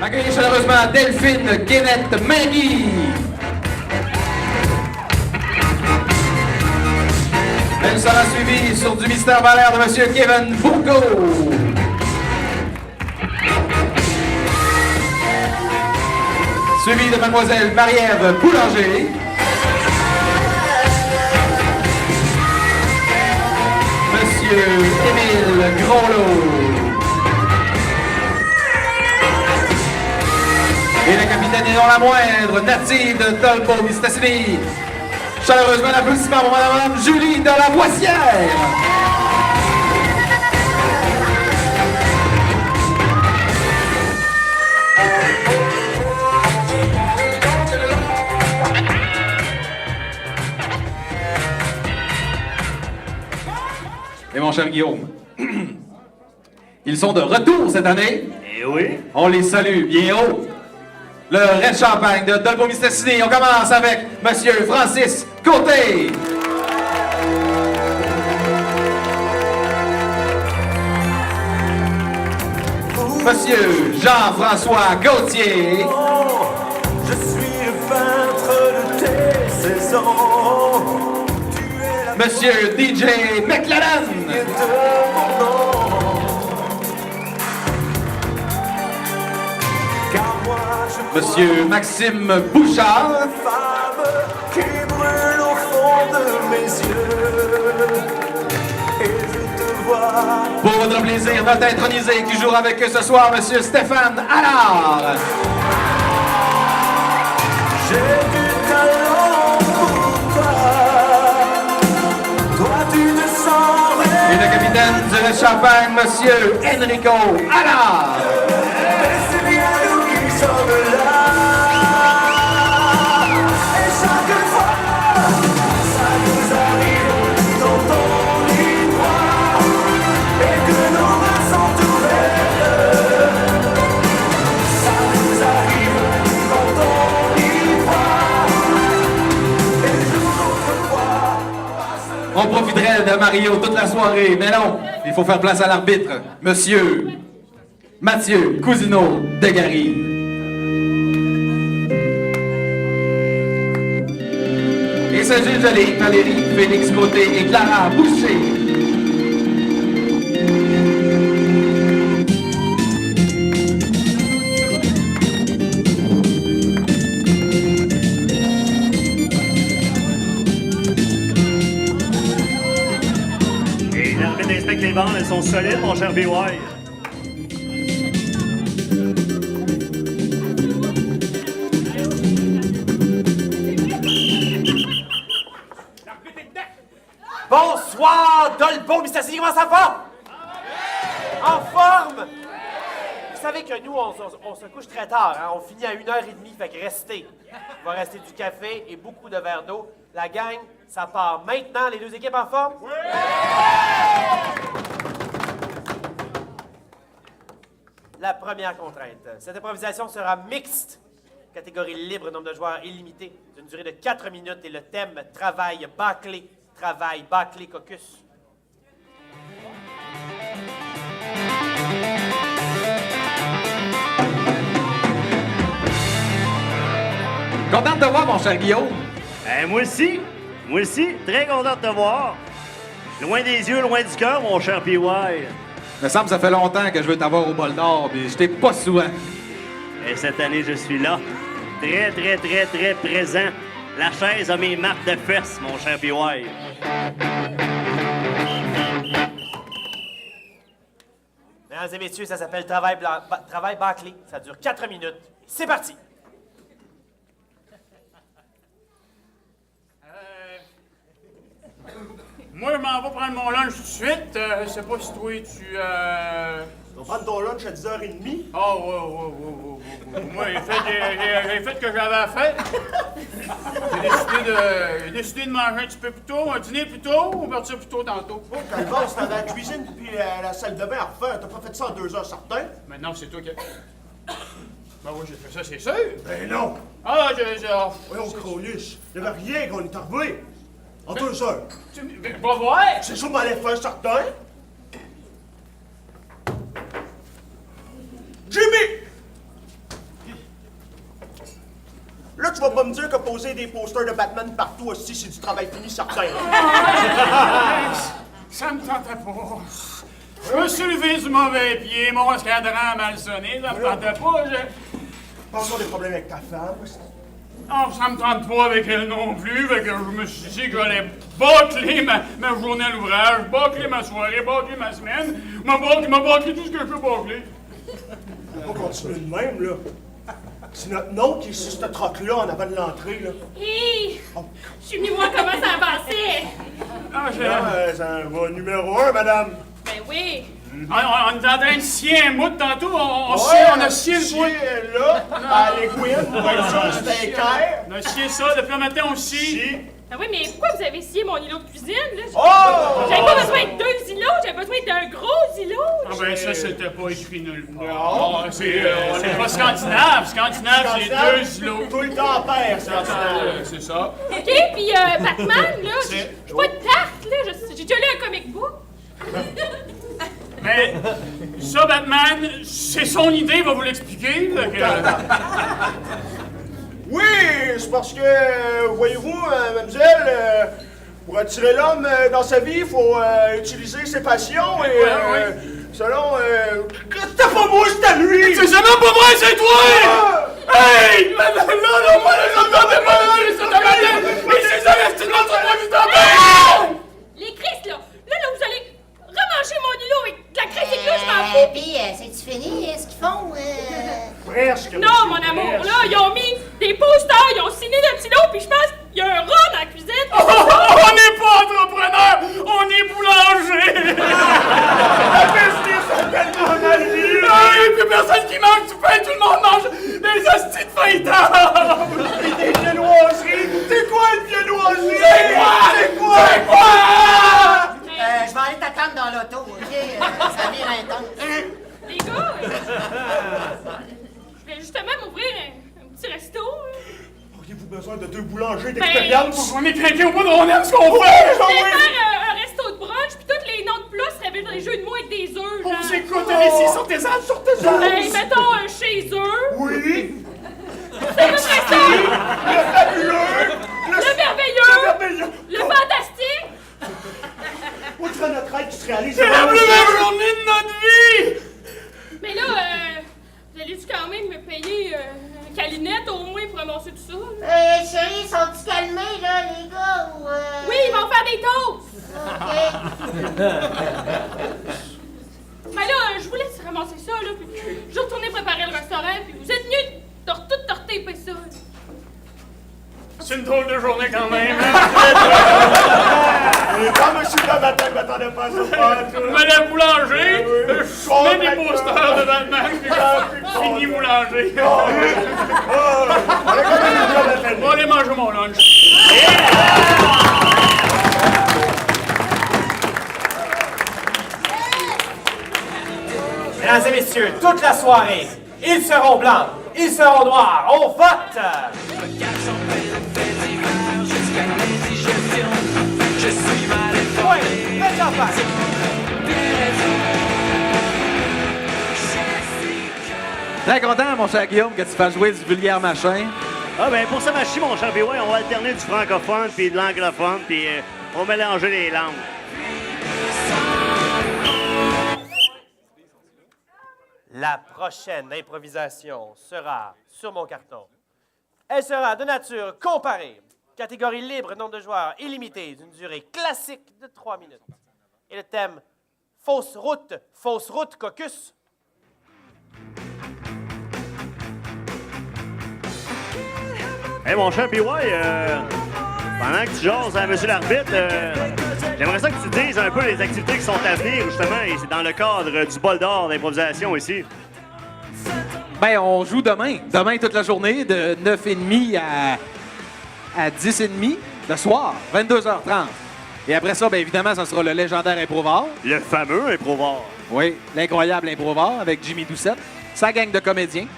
Accueillez chaleureusement Delphine Guénette Magui. Elle sera suivie sur du mystère Valère de M. Kevin Bourgault. Suivi de Mademoiselle Marie-Ève Boulanger. Monsieur Émile Groslo. Et la capitaine est non la moindre, native de Dolbeau-Mistassini. Chaleureusement l'applaudissement pour Madame Julie de la Boissière. Et mon cher Guillaume, ils sont de retour cette année. Eh oui. On les salue bien haut. Le Red Champagne de Dolbeau-Mistassini. On commence avec Monsieur Francis Côté. Monsieur Jean-François Gauthier. Oh, je suis le peintre de tes saisons. Monsieur DJ McLaren. Monsieur Maxime Bouchard. Femme qui brûle au fond de mes yeux. Et je te vois. Pour votre plaisir, notre intronisé qui jouera avec eux ce soir, Monsieur Stéphane Allard. J'ai du talent pour toi. Toi tu te sens Et le capitaine du Red Champagne, Monsieur Enrico Allard. mais c'est bien nous qui sommes là. Et chaque fois, ça nous arrive dans ton lit noir. Et que nos mains sont ouvertes. Ça nous arrive dans ton lit noir. Et d'autres fois. On profiterait de Mario toute la soirée, mais non, il faut faire place à l'arbitre, Monsieur Mathieu Cousineau de Gary. Il s'agit de Valérie Félix Côté et Clara Boucher. Et l'arbitre inspecte les bandes, elles sont solides, mon cher BY. Bonsoir, Dolbeau-Mistassini, comment ça va? En forme? Vous savez que nous, on se couche très tard, hein? On finit à 1h30, fait que restez. Il va rester du café et beaucoup de verres d'eau. La gang, ça part maintenant. Les deux équipes en forme? Oui! La première contrainte. Cette improvisation sera mixte. Catégorie libre, nombre de joueurs illimité. D'une durée de 4 minutes et le thème travail bâclé. Travail bâclé caucus. Content de te voir, mon cher Guillaume. Ben, moi aussi, très content de te voir. Loin des yeux, loin du cœur, mon cher PY. Il me semble que ça fait longtemps que je veux t'avoir au bol d'or, puis je t'ai pas souvent. Et cette année, je suis là. Très, très, très, très présent. La chaise a mes marques de fesses, mon cher PY. Mesdames et messieurs, ça s'appelle travail bâclé. Ça dure 4 minutes. C'est parti! Moi, je m'en vais prendre mon lunch tout de suite. Je sais pas si toi, tu... Tu vas prendre ton lunch à 10h30? Oh, ouais. Moi, j'ai fait ce que j'avais à faire. J'ai décidé de manger un petit peu plus tôt, un dîner plus tôt, ou partir plus tôt tantôt. Oh, Calvin, c'était dans la cuisine puis la salle de bain à refaire. T'as pas fait ça en 2 heures, certain? Maintenant, c'est toi qui... Ben oui, j'ai fait ça, c'est sûr. Ben non! Ah, Voyons, Croniche, il n'y avait rien qu'on est arrivé. En 2 heures. Va voir! C'est ça, m'allait faire certain? Jimmy! me dire que poser des posters de Batman partout aussi, c'est du travail fini certain. Ça me tentait pas. Je me suis levé du mauvais pied, mon cadran a mal sonné, ça me tentait pas. Pensons des problèmes avec ta femme. Oh, ça me tente pas avec elle non plus, fait que je me suis dit que j'allais bâcler ma journée à l'ouvrage, bâcler ma soirée, bâcler ma semaine, m'a bâcler tout ce que je peux bâcler. On va continuer de même, là. C'est notre nom qui est sur cette troc-là en avant de l'entrée, là. Hé! Je suis venue voir comment ça avançait! Ah, C'est un va numéro 1, madame. Ben oui! on est en train de scier un mout tantôt, on a scié le bout. là, à l'équine, pour être sûr que c'était équerre. On a scié ça, depuis un matin on scie. Ben oui, mais pourquoi vous avez scié mon îlot de cuisine, là? Oh! J'avais pas besoin de 2 îlots, j'avais besoin d'un gros îlot! Ah ben ça, c'était pas écrit nulle part. C'est pas scandinave. Scandinave, c'est 2 îlots. Tout le temps père, ça. C'est ça. OK, puis Batman, là, je suis pas de tarte, là, j'ai déjà lu un comic book. Mais ça, Batman, c'est son idée, il va vous l'expliquer. Oui, c'est parce que, voyez-vous, mademoiselle, pour attirer l'homme dans sa vie, il faut utiliser ses passions et, selon, c'était pas moi, c'était lui! C'est même pas vrai, c'est toi! Hey! Non, moi, je n'entendais pas, mais c'est ça, c'est notre président! Les Chris, là, vous allez remancher mon îlot avec de la crème écluse, je m'en fous! Puis, c'est-tu fini, ce qu'ils font? Presque. Non, mon amour, là, ils ont mis des posters, ils ont signé notre îlot, puis je pense qu'il y a un rat dans la cuisine. On n'est pas entrepreneur, on est boulanger! La business est tellement mal vue! Il n'y a plus personne qui mange du pain, tout le monde mange des hosties de feuilletons! Des viennoiseries! C'est quoi une viennoiserie? C'est quoi? Je vais aller t'attendre dans l'auto, OK? Ça vire intense. Les gars, je vais justement m'ouvrir un petit resto. Auriez-vous besoin de 2 boulangers d'expérience? On est craqués au bout de on aime ce qu'on fait! Je vais faire un resto de brunch, puis tous les noms de plats seraient dans les jeux de mots avec des œufs, On genre. vous écoute, allez-y, sortez-en, sortez-en! Ben, mettons un chez eux. Oui! C'est notre resto. Le fabuleux! Le merveilleux. merveilleux! Le fantastique. Où serait notre rêve qui se réalise? C'est la plus belle journée de notre vie! Mais là, vous allez-tu quand même me payer Calinette au moins pour ramasser tout ça? Là? Chérie, sont-ils calmés, là, les gars, ou... Oui, ils vont faire des toasts. OK. Mais là, je vous laisse ramasser ça, là, puis je vais retourner préparer le restaurant, puis vous êtes mieux de tout taper ça. Là. C'est une drôle de journée quand même, hein? Quand monsieur le matin, je m'attendais pas à ça. Madame Boulanger, je mets des posters de Batman, puis fini Boulanger. Bon, allez manger mon lunch. Mesdames et messieurs, toute la soirée, ils seront blancs, ils seront noirs, on vote! Ouais, faites champagne! Très content, mon cher Guillaume, que tu fasses jouer du vulgaire machin. Ah ben pour ça, Machi, mon cher PY, on va alterner du francophone puis de l'anglophone, puis on va mélanger les langues. La prochaine improvisation sera sur mon carton. Elle sera de nature comparée. Catégorie libre, nombre de joueurs illimité, d'une durée classique de 3 minutes. Et le thème fausse route, caucus. Hey, mon cher PY, pendant que tu jases à monsieur l'arbitre, j'aimerais ça que tu dises un peu les activités qui sont à venir, justement, et c'est dans le cadre du bol d'or d'improvisation ici. Ben, on joue demain. Demain, toute la journée, de 9h30 à 10h30 le soir, 22h30. Et après ça, bien évidemment, ça sera le légendaire Improvard. Le fameux Improvard. Oui, l'incroyable Improvard avec Jimmy Doucette, sa gang de comédiens.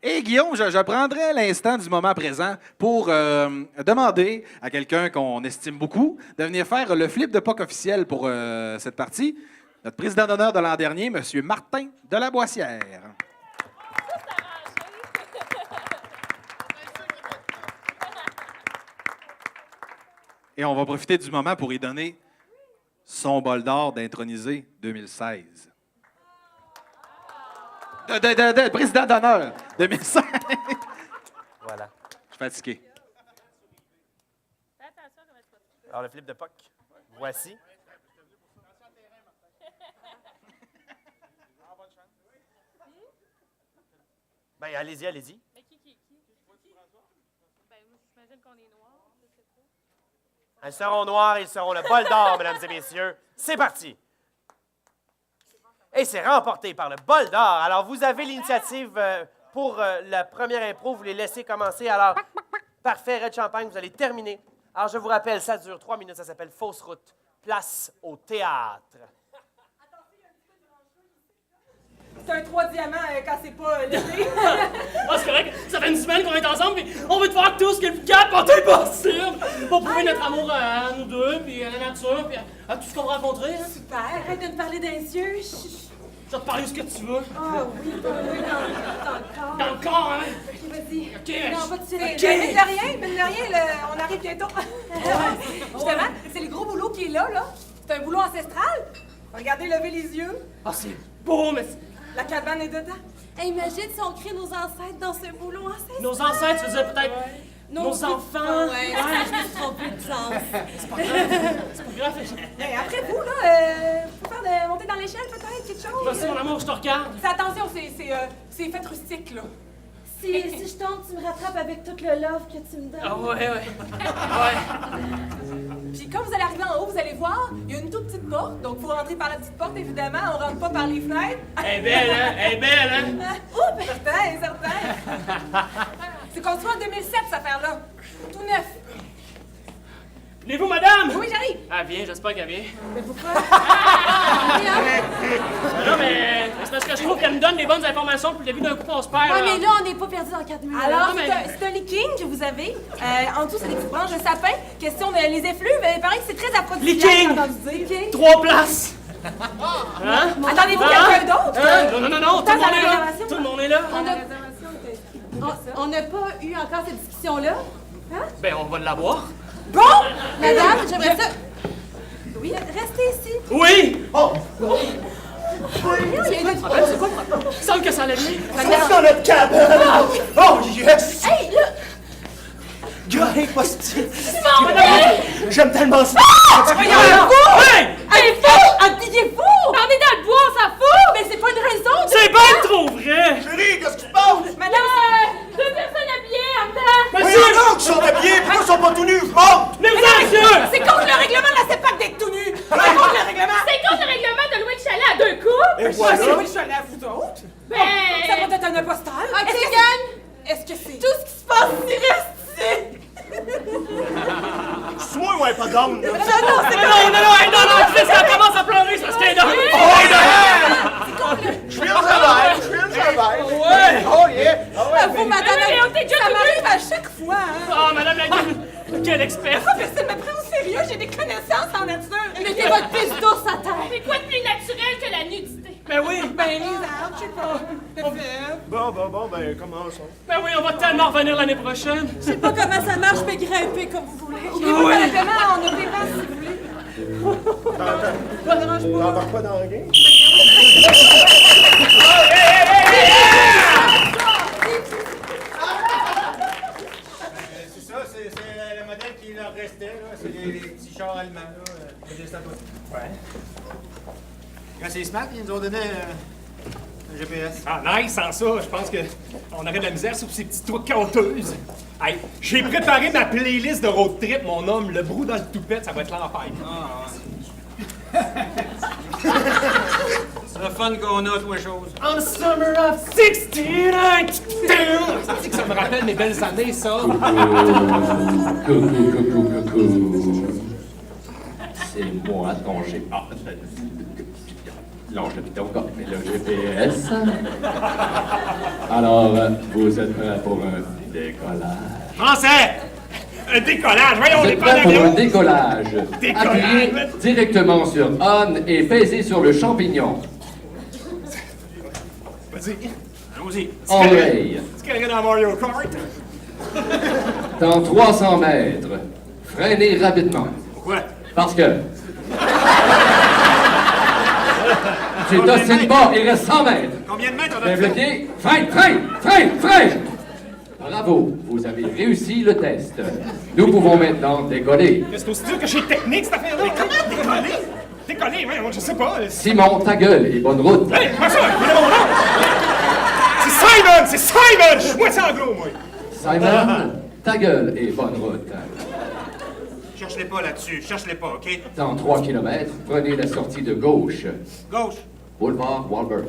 Et Guillaume, je prendrai l'instant du moment présent pour demander à quelqu'un qu'on estime beaucoup de venir faire le flip de POC officiel pour cette partie. Notre président d'honneur de l'an dernier, M. Martin de la Boissière. Et on va profiter du moment pour y donner son bol d'or d'intronisé 2016. De président d'honneur 2016. Voilà. Je suis fatigué. Alors, le flip de POC. Voici. Ben, allez-y, allez-y. Mais qui? Ben, moi, j'imagine qu'on est noirs, je sais pas. Elles seront noires, ils seront le bol d'or, mesdames et messieurs. C'est parti. Et c'est remporté par le bol d'or. Alors, vous avez l'initiative pour la première impro. Vous les laissez commencer. Alors, parfait, Red Champagne, vous allez terminer. Alors, je vous rappelle, ça dure 3 minutes. Ça s'appelle Fausse route. Place au théâtre. C'est un 3 diamants quand c'est pas l'été. Ah, c'est correct. Ça fait une semaine qu'on est ensemble, puis on veut te faire tout ce qui est le plus capable possible pour prouver notre amour à nous deux, puis à la nature, puis à tout ce qu'on va rencontrer. Hein. Super, arrête de me parler d'un cieux. Je vais te parler de ce que tu veux. Ah oui, dans le corps. Dans le corps, hein? Ok, vas-y. Ok. Non, pas de tirer. Ok. Mine de rien, on arrive bientôt. Justement, c'est le gros boulot qui est là. C'est un boulot ancestral. Regardez, levez les yeux. Ah, c'est beau, mais La cabane est dedans. Hey, imagine si on crée nos ancêtres dans ce boulot ancestral. nos ancêtres faisaient peut-être nos enfants. Ouais, je me suis trompée de sens. C'est pas grave. Hey, après vous, là, faut faire de monter dans l'échelle peut-être, quelque chose. Vas-y, mon amour, je te regarde. Fais attention, c'est fait rustique, là. Si je tombe, tu me rattrapes avec tout le love que tu me donnes. Ah ouais. Puis quand vous allez arriver en haut, vous allez voir, il y a une toute petite porte. Donc, faut rentrer par la petite porte, évidemment. On rentre pas par les fenêtres. Elle est belle, hein? Elle est belle, hein? Oh, certain. C'est construit en 2007, cette affaire-là. Tout neuf. Venez-vous, madame? Oui, j'arrive. Ah, viens, j'espère qu'elle vient. Mais pourquoi? Non, mais c'est parce que je trouve qu'elle me donne les bonnes informations, puis le début d'un coup, on se perd. Ouais, mais là, on n'est pas perdu dans 4 minutes. Alors, c'est un leaking que vous avez. En dessous, c'est des petites branches de sapin. Question de les effluves. Il paraît que c'est très aphrodisiaque. Leaking! J'ai entendu dire. 3 places! Hein? Attendez-vous quelqu'un d'autre? Hein? Non, tout le monde est là! réservation? Tout le monde est là! On n'a pas eu encore cette discussion-là. Ben, on va l'avoir. Bon! Madame, j'aimerais ça... Oui, restez ici. Oui! Oh! Il semble que ça allait bien. C'est dans notre cabane! Oh, yes! Hey, là! Gars, positif! Madame! J'aime tellement ça! Hey! Elle est fou! Habillez-vous! On est dans le bois, on s'en fout! Mais c'est pas une raison de... C'est bien trop vrai! Chérie, qu'est-ce qui se passe? Madame, 2 personnes habillées en dedans! Mais il y en a qui sont habillés! Pourquoi ils sont pas tout nus? Je monte! Mais monsieur! c'est contre le règlement de la CEPAC d'être tout nu! C'est contre le règlement! C'est contre le règlement de louer le chalet à 2 couples! Et C'est voilà! moi, je suis allée à vous autres! Ben... Ça va être un imposteur! Ok, Yann! Est-ce que c'est... Tout ce qui se passe ici reste ici! C'est moi ou un pas down? Non, c'est Non, Chris, elle commence à pleurer, ça se tient dans Je fais un travail! Ouais! Oh yeah! Oh ouais, vous, madame, mais on t'est déjà ça tout m'arrive à chaque fois, hein! Oh, madame la gueule! Quel expert! Personne me prend au sérieux, j'ai des connaissances en nature! Mettez votre pisse douce à terre! C'est quoi de plus naturel que la nudité? Ben oui! Ben, les arbres, je sais pas. Bon, ben, commençons. Ben oui, on va tellement revenir l'année prochaine! Je sais pas comment ça marche, je peux grimper comme vous voulez. Je vais pas directement, on a des passes si vous voulez. T'embarques pas dans le game? C'est ça, c'est le modèle qui leur restait, là. C'est les petits chars allemands, là. Ouais. Quand c'est smart, ils nous ont donné un GPS. Ah, nice, sans ça, je pense qu'on aurait de la misère sur ces petites trucs cauteuses. Hey, j'ai préparé ma playlist de road trip, mon homme, le brou dans le toupette, ça va être l'enfer. C'est le fun qu'on a, trois choses. On the summer of 69! C'est que ça me rappelle mes belles années, ça! Coucou. C'est moi ton GPS. Non, je l'ai encore fait le GPS. Alors, vous êtes prêts pour un décollage? Français! Un décollage! Voyons, on Vous n'est êtes pas en prêts pour un avion! décollage? Décollage. Appuyez directement sur On et pèsez sur le champignon. Vas-y, allons-y. Enraye. Tu connais dans Mario Kart? Dans 300 mètres, Freinez rapidement. Pourquoi? Parce que... Tu t'ostines pas, il reste 100 mètres. Combien de mètres on a Bien fait? bloqué. Freine! Bravo, vous avez réussi le test. Nous pouvons maintenant décoller. C'est aussi dur que chez Technique, cette affaire-là. Mais comment décoller? Décoller, ouais, je sais pas. Simon, ta gueule et bonne route. Hey, comment ça? Il est mon nom? C'est Simon! Je suis moitié anglo, moi. Simon, ta gueule et bonne route. Cherche-les pas là-dessus, cherche-les pas, OK? Dans 3 km, prenez la sortie de gauche. Gauche. Boulevard Wahlberg.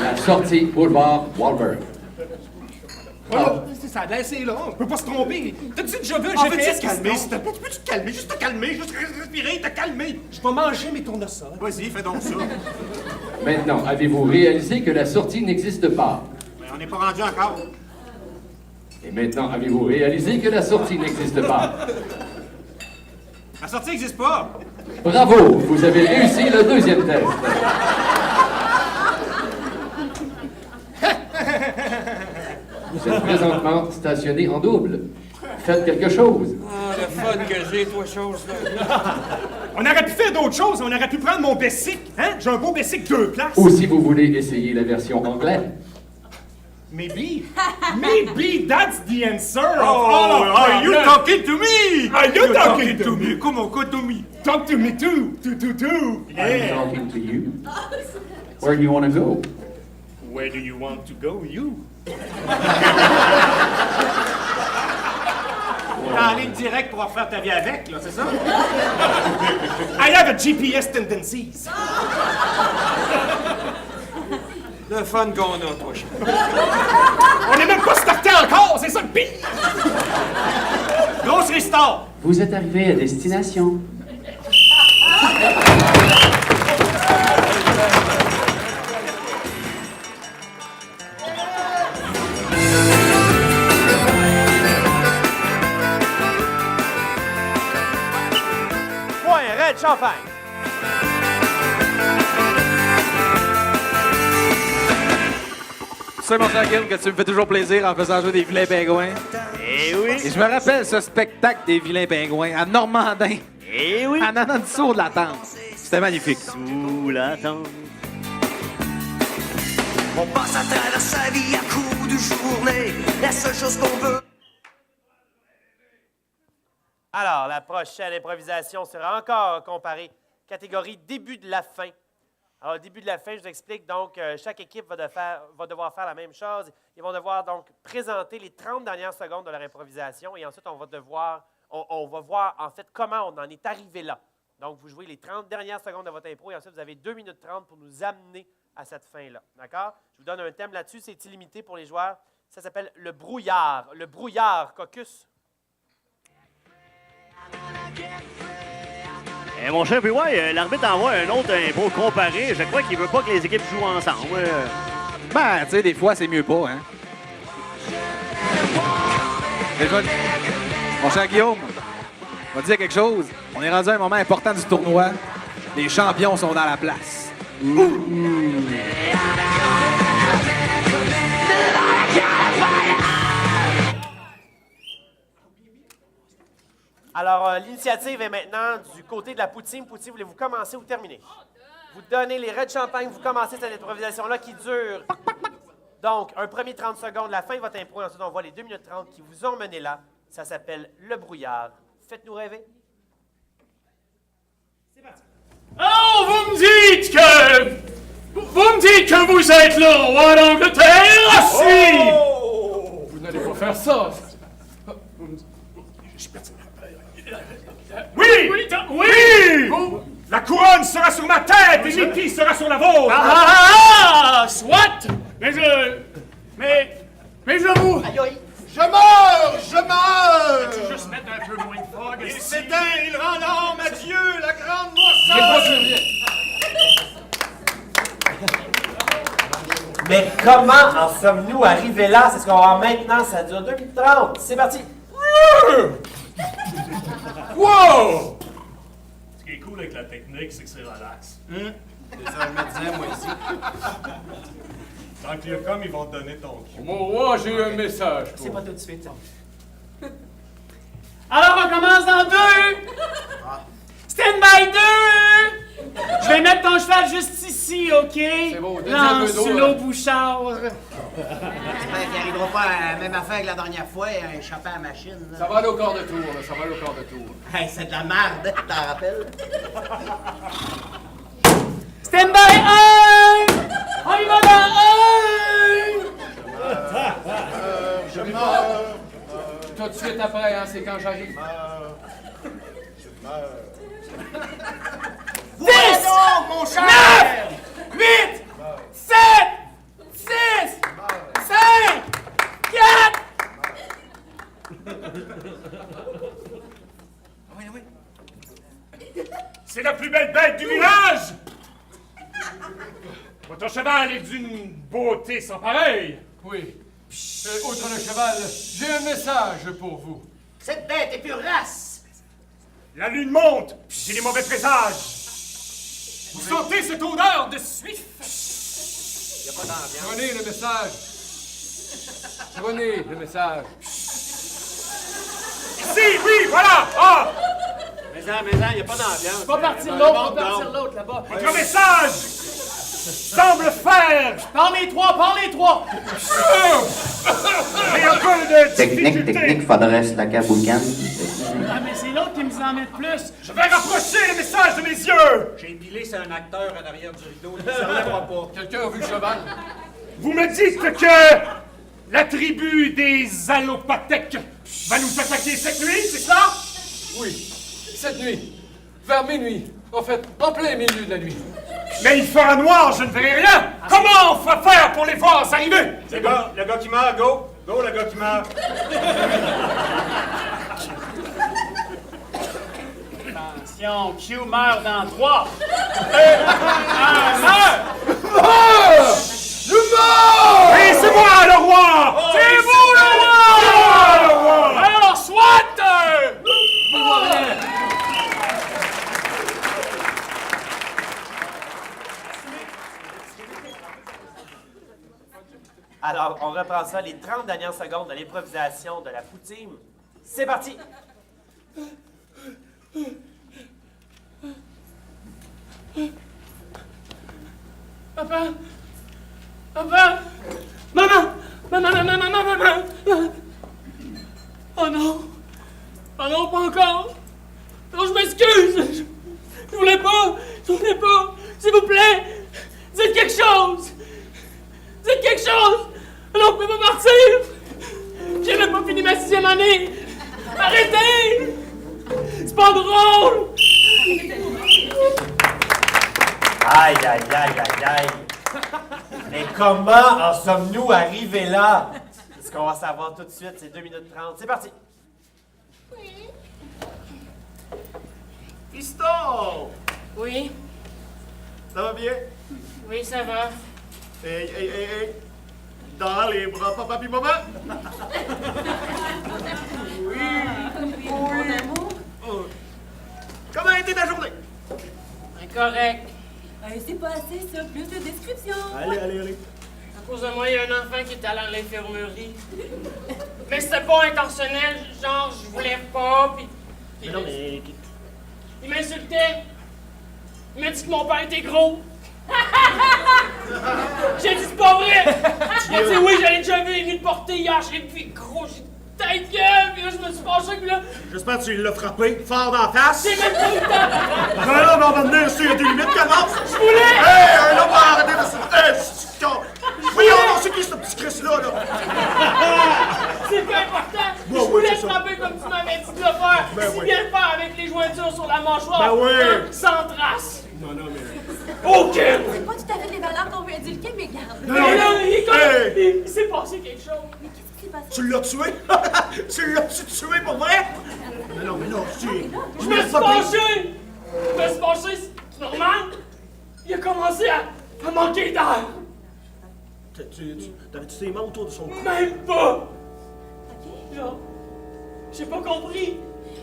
La sortie Boulevard Wahlberg. Oh, ça a l'air assez long, on peut pas se tromper. T'as-tu déjà vu un Peux-tu GPS te qui se calmer, trompe? s'il te plaît? Peux-tu te calmer? Juste te calmer, juste respirer, te calmer. Je vais manger mes tournesols. Vas-y, fais donc ça. Maintenant, avez-vous réalisé que la sortie n'existe pas? Mais on n'est pas rendu encore. Et maintenant, avez-vous réalisé que la sortie n'existe pas? La sortie n'existe pas. Bravo, vous avez réussi le deuxième test. Vous êtes présentement stationné en double. Faites quelque chose. Ah, le fun que j'ai, toi, chose, là. On aurait pu faire d'autres choses, on aurait pu prendre mon Bessic, hein? J'ai un beau Bessic 2 places. Ou si vous voulez essayer la version anglaise. Maybe that's the answer. Oh, are you talking to me? Are you talking to me? Come on, go to me. Talk to me too. I'm Yeah. talking to you. Where do you want to go? Where do you want to go, you? T'es en ligne directe pour refaire ta vie avec, là, c'est ça? I have a GPS tendencies. Le fun qu'on a, toi, chose. On n'est même pas starté encore, c'est ça le pire. Grosse restart. Vous êtes arrivé à destination. Point, Red Champagne. Tu sais, mon cher Guillaume, que tu me fais toujours plaisir en faisant jouer des vilains pingouins. Eh oui. Et je me rappelle ce spectacle des vilains pingouins à Normandin, Eh oui. à Nanandiso de la Tente. C'était magnifique. Sous la tente. On passe à travers sa vie à coups de journée. La seule chose qu'on veut. Alors, la prochaine improvisation sera encore comparée catégorie début de la fin. Alors, au début de la fin, je vous explique. Donc, chaque équipe va devoir faire la même chose. Ils vont devoir donc présenter les 30 dernières secondes de leur improvisation et ensuite, on va voir en fait comment on en est arrivé là. Donc, vous jouez les 30 dernières secondes de votre impro et ensuite, vous avez 2 minutes 30 pour nous amener à cette fin-là. D'accord? Je vous donne un thème là-dessus. C'est illimité pour les joueurs. Ça s'appelle le brouillard. Le brouillard, Caucus. Eh, mon cher, puis ouais, l'arbitre envoie un autre impro comparé. Je crois qu'il veut pas que les équipes jouent ensemble. Ben, tu sais, des fois, c'est mieux pas, hein? Déjà, mon cher Guillaume, on va te dire quelque chose. On est rendu à un moment important du tournoi. Les champions sont dans la place. Alors, l'initiative est maintenant du côté de la poutine. Poutine, voulez-vous commencer ou terminer? Vous donnez les Red Champagne, vous commencez cette improvisation-là qui dure. Donc, un premier 30 secondes, la fin de votre impro, ensuite on voit les 2 minutes 30 qui vous ont mené là. Ça s'appelle le brouillard. Faites-nous rêver. C'est parti. Alors, vous me dites que vous êtes le roi d'Angleterre, si! Oh! Vous n'allez pas faire ça. Je suis parti. Oui! La couronne sera sur ma tête et l'épée sera sur la vôtre! Soit! Mais j'avoue... Je meurs! Peux-tu juste mettre un peu moins de fort? Il s'éteint, il rend l'âme à Dieu, la grande moisson! Mais comment en sommes-nous arrivés là? C'est ce qu'on va voir maintenant. Ça dure 2 minutes 30. C'est parti. Wow! Ce qui est cool avec la technique, c'est que c'est relax. C'est ça, je me disais, moi ici. Dans Clearcom, ils vont te donner ton cue. Mon roi, j'ai eu un message. C'est pas tout de suite. Alors, on commence dans 2. Stand by 2. Je vais mettre ton cheval juste ici, OK? C'est beau. Lancelot Bouchard. J'espère qu'il n'arrivera pas à la même affaire que la dernière fois, à échapper à la machine. Là. Ça va aller au quart de tour, là. Ça va aller au quart de tour. Hey, c'est de la merde, t'en rappelles? Stand by 1. On y va dans 1. Je meurs. Tout de suite après, hein, c'est quand j'arrive. 10, 9, 8, 7, 6, 5, 4. C'est la plus belle bête du village! Votre cheval est d'une beauté sans pareille. Oui. Outre le cheval, j'ai un message pour vous. Cette bête est pure race! La lune monte, j'ai des mauvais présages. Vous sentez cette odeur de suif? Y a pas d'ambiance. Prenez le message. Prenez le message. Ici, oui, voilà! Ah! Mais y a pas d'ambiance. Pas partir l'autre, pas partir l'autre là-bas. Votre message semble faire! Parle les trois! J'ai un peu de difficulté. Technique, faudrait se la caboucane. Ah, mais c'est l'autre qui me en met plus. Je vais rapprocher le message de mes yeux! J'ai pilé, c'est un acteur en arrière du rideau. Il s'en lèvera pas. Quelqu'un a vu le cheval? Vous me dites que la tribu des Allopathèques va nous attaquer cette nuit, c'est ça? Oui. Cette nuit. Vers minuit. En fait, en plein milieu de la nuit. Mais il fera noir, je ne verrai rien! Comment on va faire pour les voir arriver? C'est bon, le gars qui meurt, go! Go, le gars qui meurt! Attention, Q meurt dans 3. Meurt! Et c'est moi le roi! C'est vous le roi! Alors, soit! Alors, on reprend ça, les 30 dernières secondes de l'improvisation de la poutine. C'est parti! Papa! Maman! Maman! Oh non! Oh non, pas encore! Non, je m'excuse! Je voulais pas! S'il vous plaît! Dites quelque chose! Non, on peut pas partir! J'ai même pas fini ma 6e année! Arrêtez! C'est pas drôle! Aïe! Mais comment en sommes-nous arrivés là? Ce qu'on va savoir tout de suite, c'est 2 minutes 30. C'est parti! Piston! Oui, Ça va bien? oui, ça va. Hey! Dans les bras, papa pis maman! Mon amour. Comment a été ta journée? Correct. C'est pas assez, ça. Plus de description. Allez. À cause de moi, il y a un enfant qui est allé à l'infirmerie. Mais c'était pas intentionnel, genre, je voulais pas, puis Mais non, mais... il m'insultait. Il m'a dit que mon père était gros. J'ai dit c'est pas vrai. J'ai dit oui, j'allais déjà vu une nuit de portée hier, j'ai vu gros, j'ai dit ta gueule, puis là je me suis fâché, puis là J'espère que tu l'as frappé fort dans la face. j'ai même pas eu le temps. Non, mais on va venir sur des limites, comment? Je voulais. Hey, un homme va arrêter de se... Voyons, non, c'est qui ce petit Chris-là, là? C'est pas important. Ouais, Je voulais c'est le ça. frapper comme tu m'avais dit de le faire. Ben Si oui. bien le faire avec les jointures sur la mâchoire. Ben oui. Sans trace. Non, mais... OK. C'est pas tout à fait les valeurs qu'on veut inculquer, mais garde. Mais là, il s'est passé quelque chose. Mais qu'est-ce qui s'est passé? Tu l'as tué? Tu l'as-tu tué pour vrai? Non, tu... Je me suis fâché. C'est normal. Il a commencé à manquer d'air. T'avais-tu tes mains autour de son cou? Même pas. OK. Genre, j'ai pas compris.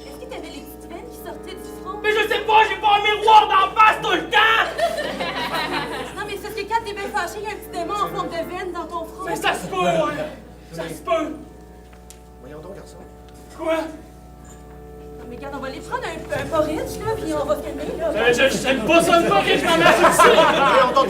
Est-ce que t'avais les petites veines qui sortaient du front? Mais je sais pas, j'ai pas un miroir d'en face tout le temps. Non, mais c'est parce que quand t'es bien fâché, il y a un petit démon en forme de veine dans ton front. Mais ça se peut, ouais. Ça se peut. Voyons donc, garçon. Quoi? Mais regarde, on va aller prendre un porridge, là, puis on va filmer, là. J'aime pas ça le porridge, ma mère,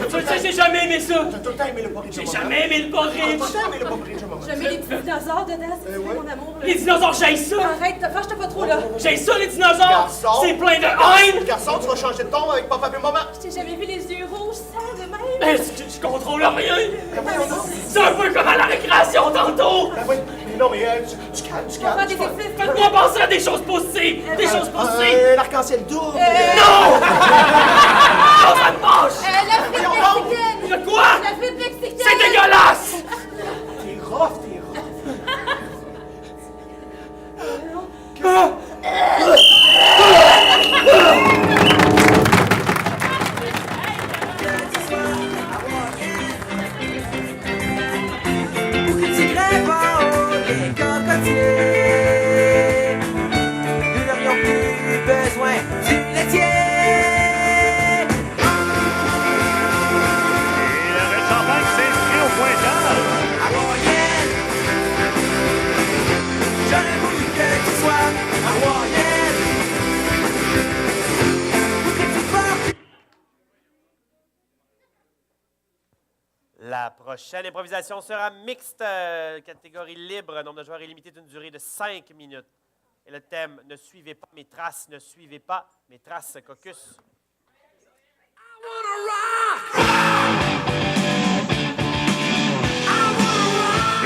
tu le sais. J'ai jamais aimé ça. T'as tout le temps aimé le porridge. J'ai jamais aimé le porridge. T'as tout le temps aimé le porridge, maman. Je mets les petits dinosaures dedans, c'est ça, mon amour. Là. Les dinosaures, j'haïs ça. Arrête, fâche-toi pas trop, là. J'haïs ça, les dinosaures. Garçon. C'est plein de haine. Garçon, tu vas changer de ton avec papa et maman. Je t'ai jamais vu les yeux rouges, ça, de même. Mais je contrôle rien. C'est un peu comme à la récréation tantôt. Ben oui, mais non, mais tu calmes. On va faire des exercices. Faites-moi penser à des choses positives. Des choses positives. L'arc-en-ciel double. Non! Non, ça me fâche. La frite mexicaine. De quoi? La frite mexicaine. C'est dégueulasse. T'es rough. Tu crèves en haut des cocotiers. Nous n'aurions plus besoin du laitier. Et le Red Champagne s'inscrit au pointage. Hawaïenne, j'aurais voulu que tu sois hawaïenne. La prochaine improvisation sera mixte, catégorie libre, nombre de joueurs illimité d'une durée de 5 minutes. Et le thème, ne suivez pas mes traces, ne suivez pas mes traces, Caucus.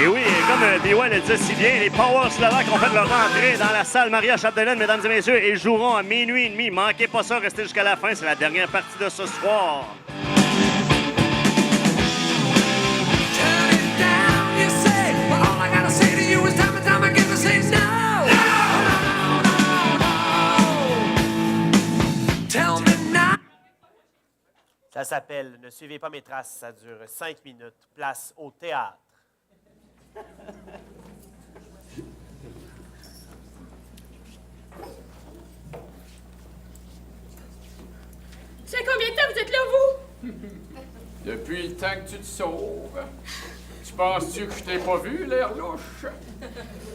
Et oui, comme D.Y. le dit si bien, les Power Slovaks ont fait leur entrée dans la salle Maria Chapdelaine, mesdames et messieurs, et joueront à minuit et demi. Manquez pas ça, restez jusqu'à la fin, c'est la dernière partie de ce soir. Ça s'appelle Ne suivez pas mes traces, ça dure 5 minutes. Place au théâtre. Tu sais combien de temps vous êtes là, vous? Depuis le temps que tu te sauves. Tu penses-tu que je t'ai pas vu, l'air louche?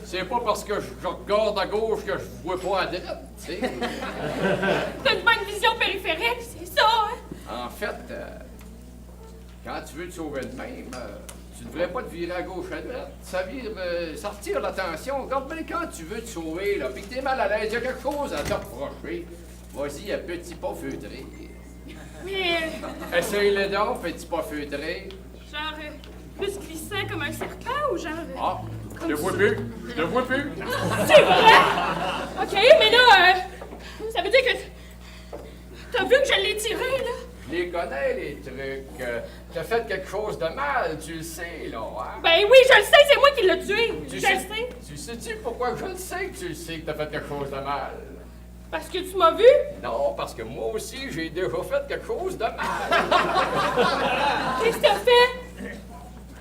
C'est pas parce que je regarde à gauche que je vois pas à droite, tu sais. T'as une bonne vision périphérique, c'est ça, hein? En fait, quand tu veux te sauver de même, tu devrais pas te virer à gauche à droite. Ça retire l'attention. Regarde bien quand tu veux te sauver, là, puis que t'es mal à l'aise, il y a quelque chose à te reprocher. Vas-y, à petit pas feutré. Mais, Essaye-le donc, petit pas feutré. genre, plus glissant comme un serpent ou genre... Ah, je te vois plus. Je te vois plus. C'est vrai? OK, mais là, ça veut dire que... T'as vu que je l'ai tiré, là? Je les connais, les trucs. T'as fait quelque chose de mal, tu le sais, là, hein? Ben oui, je le sais, c'est moi qui l'ai tué. Je le sais. Tu sais-tu pourquoi je le sais que tu le sais que t'as fait quelque chose de mal? Parce que tu m'as vu? Non, parce que moi aussi, j'ai déjà fait quelque chose de mal. Qu'est-ce que t'as fait?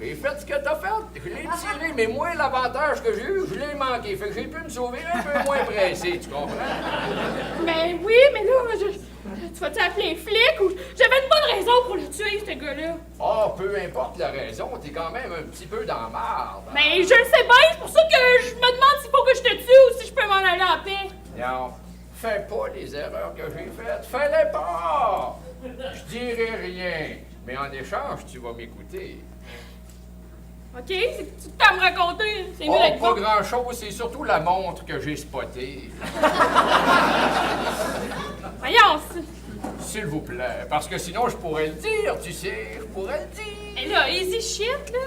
J'ai fait ce que t'as fait. Je l'ai tiré, mais moi, l'avantage que j'ai eu, je l'ai manqué. Fait que j'ai pu me sauver un peu moins pressé, tu comprends? Ben oui, mais là, tu vas-tu appeler les flics ou... J'avais une bonne raison pour le tuer, ce gars-là. Oh, peu importe la raison, t'es quand même un petit peu dans la marde. Mais je le sais bien, c'est pour ça que je me demande s'il faut que je te tue ou si je peux m'en aller en paix. Non, fais pas les erreurs que j'ai faites. Fais-les pas! Je dirai rien, mais en échange, tu vas m'écouter. OK? C'est que tu t'as à me raconter. C'est mieux Oh, d'être pas bon. grand-chose, c'est surtout la montre que j'ai spotée. Voyons, S'il vous plaît, parce que sinon je pourrais le dire, tu sais, je pourrais le dire. Et là, easy shit, là.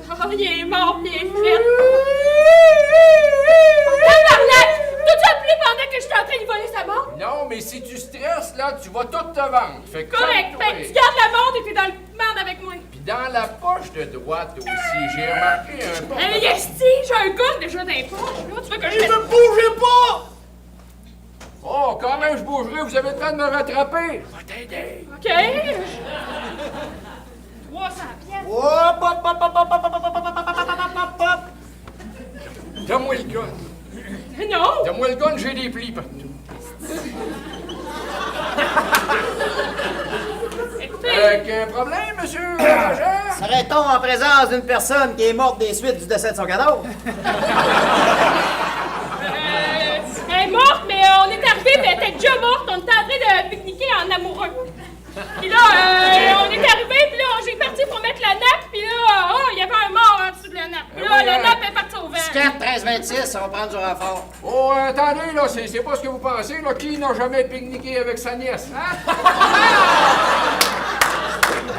Oh, il est mort bien fait. Tabarnak! T'as-tu appelé pendant que j'étais en train de voler sa montre? Non, mais si tu stresses, là, tu vas tout te vendre. Fait que Correct, calme-toi. fait que tu gardes la montre et t'es dans le merde avec moi. Puis dans la poche de droite aussi, j'ai remarqué un peu. Hey, Yesti, j'ai un gun déjà dans les poches. Là, tu veux que je... Ne bougez pas! Oh, quand même, je bougerai, vous avez le temps de me rattraper. Je vais t'aider. OK. 300 pièces. Hop, hop, hop, hop, hop, hop, hop, hop, hop, hop, hop. Donne-moi le gun. Non. Donne-moi le gun, j'ai des plis partout. Quel problème, monsieur l'agent? Serait-on en présence d'une personne qui est morte des suites du décès de son cadeau? on était en train de pique-niquer en amoureux. Puis là, on est arrivé, puis là, j'ai parti pour mettre la nappe, puis là, il y avait un mort en dessous de la nappe. Puis là, la nappe est partie au vent. 4, 13, 26, on va prendre du renfort. Oh, attendez, là, c'est pas ce que vous pensez, là. Qui n'a jamais pique-niqué avec sa nièce, hein?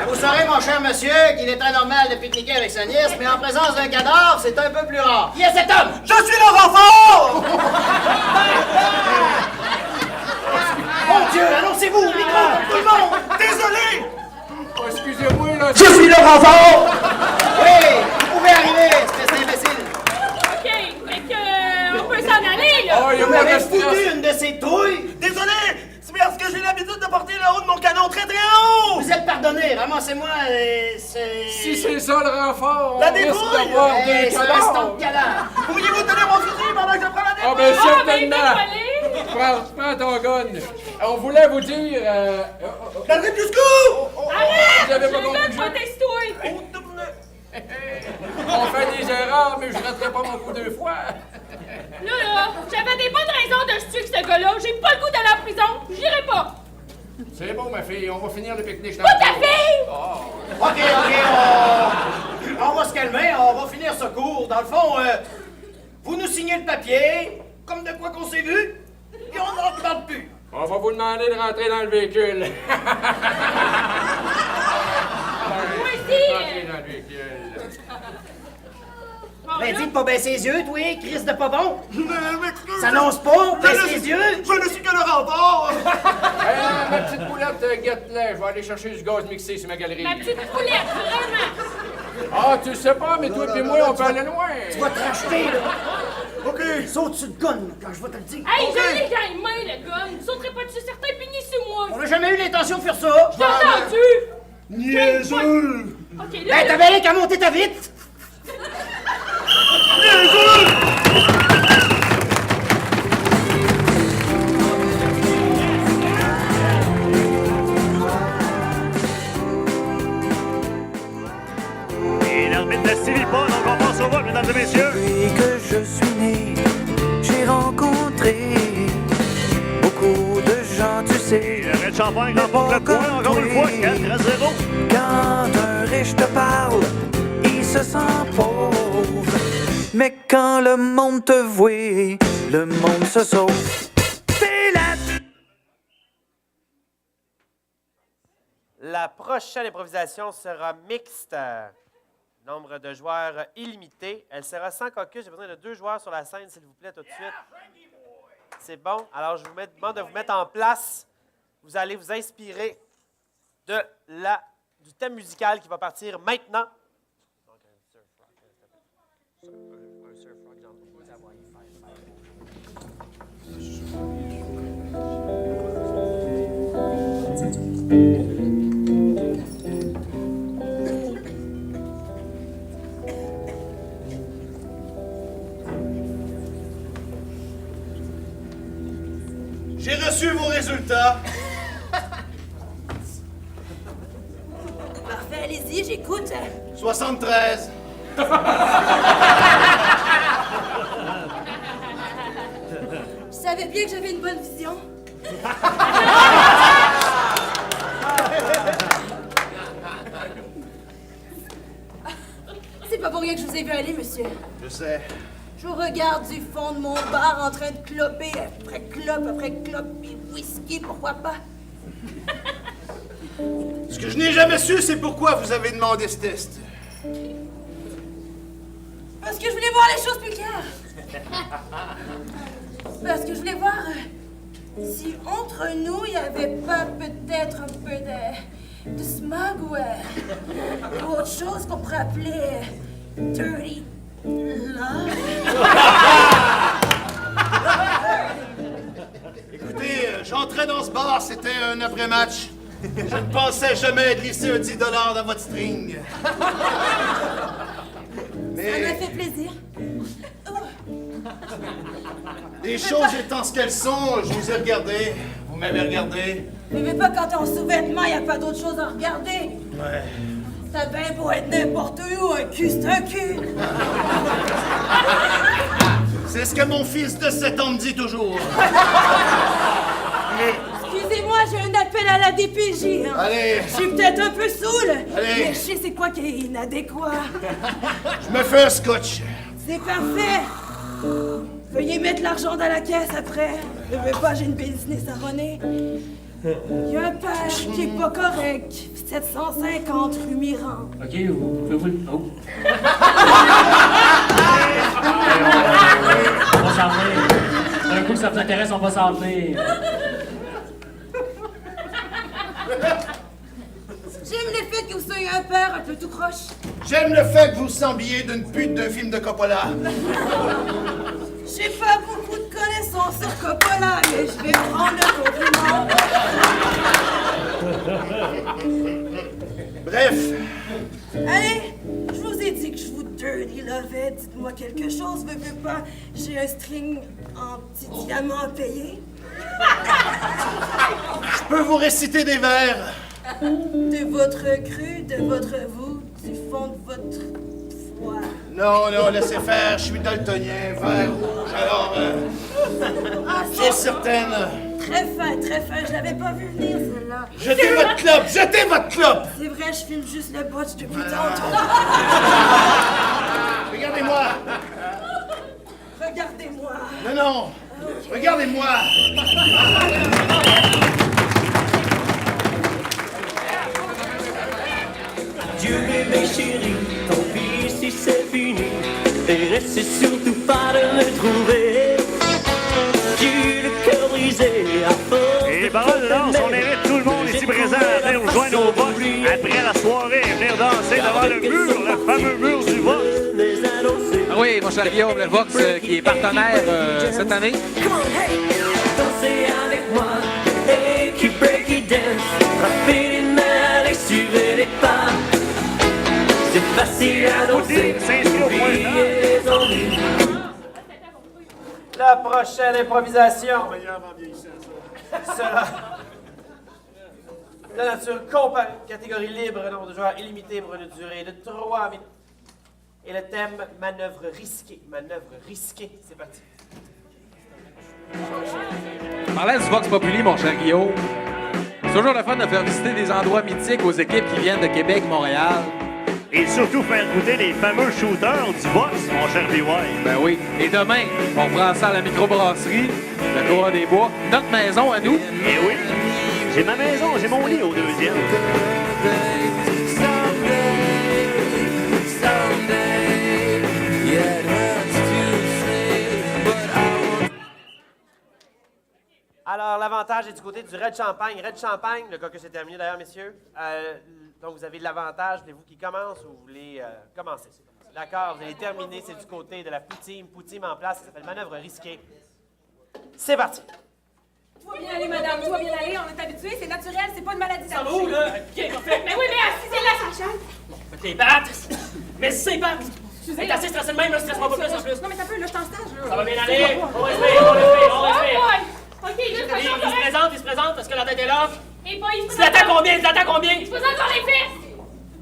Vous saurez, mon cher monsieur, qu'il est très normal de pique-niquer avec sa nièce, mais en présence d'un cadavre, c'est un peu plus rare. Qui est cet homme? Je suis le renfort! Mon Dieu, annoncez-vous, au micro, tout le monde! Désolé! Oh, excusez-moi, là. Je suis le renfort! Oui, vous pouvez arriver, espèce d'imbécile. OK, fait que, on peut s'en aller, là. Oh, il y a Vous pas m'avez de stress. foutu une de ces trouilles! Désolé! C'est parce que j'ai l'habitude de porter le haut de mon canon très très haut! Vous êtes pardonné, ramassez-moi, c'est... Si c'est ça le renfort, La on risque débrouille! d'avoir Hey, des c'est restant cadavres. de cadavre! Pourriez-vous tenir mon fusil pendant que je prends la Ah, débrouille? ben certainement. Allez. Prends ton gun. On voulait vous dire... Cadré du secours! Arrête! Vous avez Je pas le compris donne, le jeu? proteste-toi. On fait des erreurs, mais je raterai pas mon coup 2 fois. Là, j'avais des bonnes raisons de tuer ce gars-là. J'ai pas le goût d'aller en prison. J'irai pas. C'est bon, ma fille, on va finir le pique-nique. Pas ta fille! OK, on va se calmer, on va finir ce cours. Dans le fond, vous nous signez le papier, comme de quoi qu'on s'est vu, puis on n'en reparle plus. On va vous demander de rentrer dans le véhicule. Moi aussi. Rentrer dans le véhicule. Ben, dis de pas baisser les yeux, toi, Chris de pas bon. M'excuse. Ça n'annonce pas, baisse les yeux. Je ne suis que le renfort! Ma petite poulette, guette-la, je vais aller chercher du gaz mixé sur ma galerie. Ma petite poulette, vraiment. Ah, tu sais pas, mais toi et moi, on peut aller loin. Tu vas te racheter, là. OK. Saute sur le gun, quand je vais te le dire. Hey, je l'ai dans les mains, le gun. Vous sauterez pas dessus, certains peignez sur moi. On n'a jamais eu l'intention de faire ça. J'ai entendu. Niaiseux! OK, là. Ben, t'avais rien qu'à monter ta vite. Et l'arbitre ne sévit pas, donc on passe au vote, mesdames et messieurs. Depuis que je suis né, j'ai rencontré beaucoup de gens, tu sais. Le Red Champagne remporte le point encore une fois, 4-0. Quand un riche te parle, il se sent pauvre. Mais quand le monde te voit, le monde se sauve. Philippe! La prochaine improvisation sera mixte. Nombre de joueurs illimité. Elle sera sans caucus. J'ai besoin de 2 joueurs sur la scène, s'il vous plaît, tout de suite. C'est bon. Alors, je vous demande de vous mettre en place. Vous allez vous inspirer du thème musical qui va partir maintenant. J'ai reçu vos résultats. Parfait, allez-y, j'écoute. 73. Je savais bien que j'avais une bonne vision. C'est pas pour rien que je vous ai vu aller, monsieur. Je sais. Je vous regarde du fond de mon bar en train de cloper après clope, et whisky, pourquoi pas? Ce que je n'ai jamais su, c'est pourquoi vous avez demandé ce test. Parce que je voulais voir les choses plus claires. Parce que je voulais voir si entre nous, il n'y avait pas peut-être un peu de smog ou autre chose qu'on pourrait appeler dirty love. Écoutez, j'entrais dans ce bar, c'était un après-match. Je ne pensais jamais glisser un 10 $ dans votre string. Ça Mais m'a fait plaisir. les choses étant ce qu'elles sont, je vous ai regardé. Vous m'avez regardé. Mais pas quand t'es en sous-vêtements, il n'y a pas d'autre chose à regarder. Ouais. T'as bien beau être n'importe où, un cul, c'est un cul. C'est ce que mon fils de 7 ans me dit toujours. Ce j'ai un appel à la DPJ. Hein. Allez. Je suis peut-être un peu saoul, Allez. mais je sais c'est quoi qui est inadéquat. Je me fais un scotch. C'est parfait. Veuillez mettre l'argent dans la caisse après. Je veux pas, j'ai une business à runner. Il y a un père qui est pas correct. 750 rue Miran. OK, vous pouvez vous... Oh. On va s'en venir. D'un coup que ça vous intéresse, on va s'en venir. J'aime le fait que vous soyez un père un peu tout croche. J'aime le fait que vous sembliez d'une pute d'un film de Coppola. J'ai pas beaucoup de connaissances sur Coppola, mais je vais prendre le compliment. Bref. Allez, je vous ai dit que je vous dirty lovais. Dites-moi quelque chose, veux pas. J'ai un string en petit diamant à payer. Je peux vous réciter des vers. De votre cru, de votre vous, du fond de votre foi. Non, non, laissez faire, je suis daltonien, vert, rouge, alors... chose certaine. Très fin, je l'avais pas vu venir, celle-là. Jetez votre clope, jetez votre clope! C'est vrai, je filme juste le botch depuis tantôt. Regardez-moi! Regardez-moi. Non, non! Regardez-moi! Dieu bébé chéri, tant pis si c'est fini. Et restez surtout pas de me trouver. J'ai le cœur brisé à force. Et les paroles de danse, on invite tout le monde ici présent à venir rejoindre nos votes après la soirée, venir danser devant le mur, le fameux mur du vote. Ah oui, mon cher Guillaume, le Vox qui est partenaire cette année. Dansez avec moi et qui breaky dance. Frappez les mains et suivez les pas. C'est facile à danser. La prochaine improvisation sera de nature catégorie libre, nombre de joueurs illimité pour une durée de 3 minutes. Et le thème, manœuvre risquée. Manœuvre risquée, c'est parti. Parlant du Vox Populi, mon cher Guillaume, c'est toujours le fun de faire visiter des endroits mythiques aux équipes qui viennent de Québec, Montréal. Et surtout faire goûter les fameux shooters du Vox, mon cher BY. Ben oui. Et demain, on prend ça à la microbrasserie, le Courant des Bois, notre maison à nous. Eh oui, j'ai ma maison, j'ai mon lit au deuxième. Alors, l'avantage est du côté du Red Champagne. Red Champagne, le cas que c'est terminé d'ailleurs, messieurs. Donc, vous avez de l'avantage. Voulez-vous qu'il commence ou vous voulez commencer? D'accord, vous allez terminer. C'est du côté de la poutine. Poutine en place, ça s'appelle manœuvre risquée. C'est parti. Tout va bien aller, madame. Tout va bien aller. On est habitués. C'est naturel. C'est pas une maladie Ça va où, là? OK, parfait. Mais oui, mais assisez-la, Sacha. Faites les pattes. Mais c'est pas... Excusez, t'es assez stressé de même, là. Stresse-moi pas plus, en plus. Non, mais t'as peu, là, je suis en stage, là. Ça va bien aller. On respire. OK, là, Il se présente, est-ce que la tête est là? Et pas, il se l'attend combien? Il se combien? Il se présente dans les fesses!